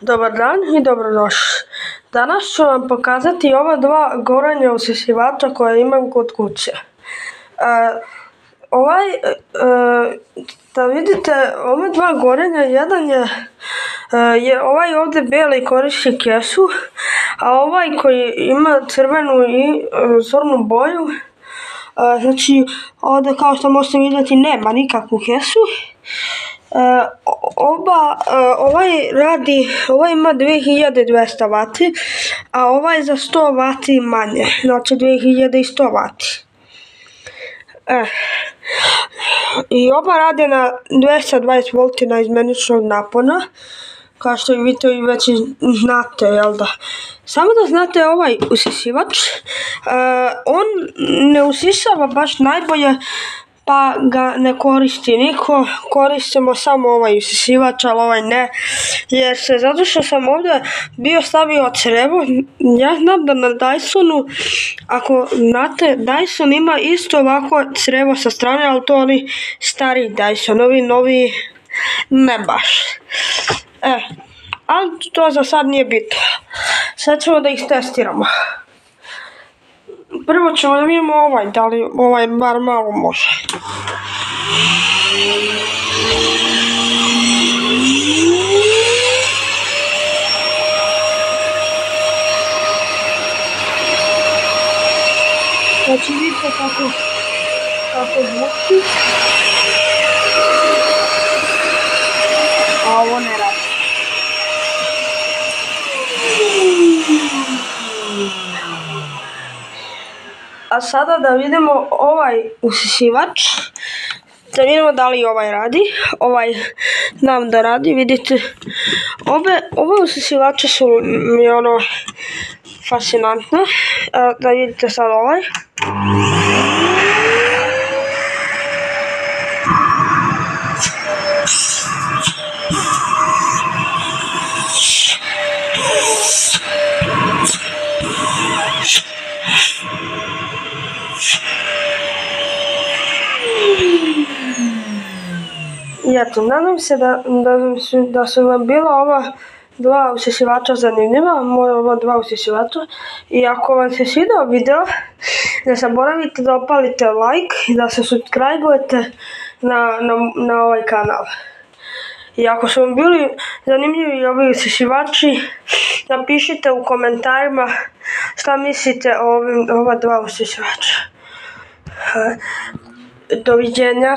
Dobar dan i dobrodošli. Danas ću vam pokazati ova dva gorenja usisivača koje imam kod kuće. Da vidite, ove dva gorenja, jedan je ovaj ovdje bijeli koristi kesu, a ovaj koji ima crvenu i zornu boju, znači ovdje kao što možete vidjeti nema nikakvu kesu. Ovaj ima 2200 W, a ovaj za 100 W manje, znači 2100 W. I oba rade na 220 V na izmeničnog napona, kao što vi to i već znate, jel da? Samo da znate, ovaj usisivač, on ne usisava baš najbolje, pa ga ne koristi niko, koristimo samo ovaj usisivač, ali ovaj ne, zato što sam ovdje bio stavio crevo. Ja znam da na Dysonu, ako znate, Dyson ima isto ovako crevo sa strane, ali to oni stari Dyson, ovi novi ne baš. Ali to za sad nije bitno. Sad ćemo da ih testiramo. Prvo ćemo da vidimo da li ovaj bar malo može. Znači vidite kako zvuči. A ovo ne radi. A sada da vidimo ovaj usisivač, da vidimo da li ovaj radi. Ovaj znam da radi, vidite. Ove usisivače su mi fascinantne. Da vidite sad ovaj. I eto, nadam se da su vam bila ova dva usisivača zanimljiva, ova dva usisivača. I ako vam se svidao video, ne zaboravite da opalite like i da se subscribe-ujete na ovaj kanal. I ako su vam bili zanimljivi ovi usisivači, napišite u komentarima šta mislite o ova dva usisivača. Doviđenja.